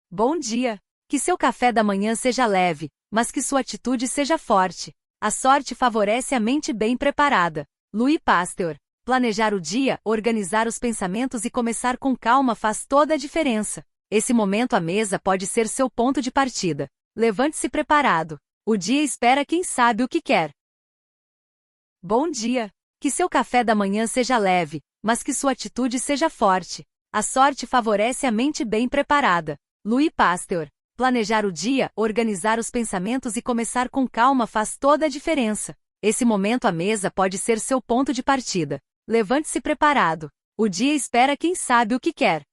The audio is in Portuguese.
Bom dia! Que seu café da manhã seja leve, mas que sua atitude seja forte. A sorte favorece a mente bem preparada. Louis Pasteur. Planejar o dia, organizar os pensamentos e começar com calma faz toda a diferença. Esse momento à mesa pode ser seu ponto de partida. Levante-se preparado. O dia espera quem sabe o que quer. Bom dia! Que seu café da manhã seja leve, mas que sua atitude seja forte. A sorte favorece a mente bem preparada. Louis Pasteur. Planejar o dia, organizar os pensamentos e começar com calma faz toda a diferença. Esse momento à mesa pode ser seu ponto de partida. Levante-se preparado. O dia espera quem sabe o que quer.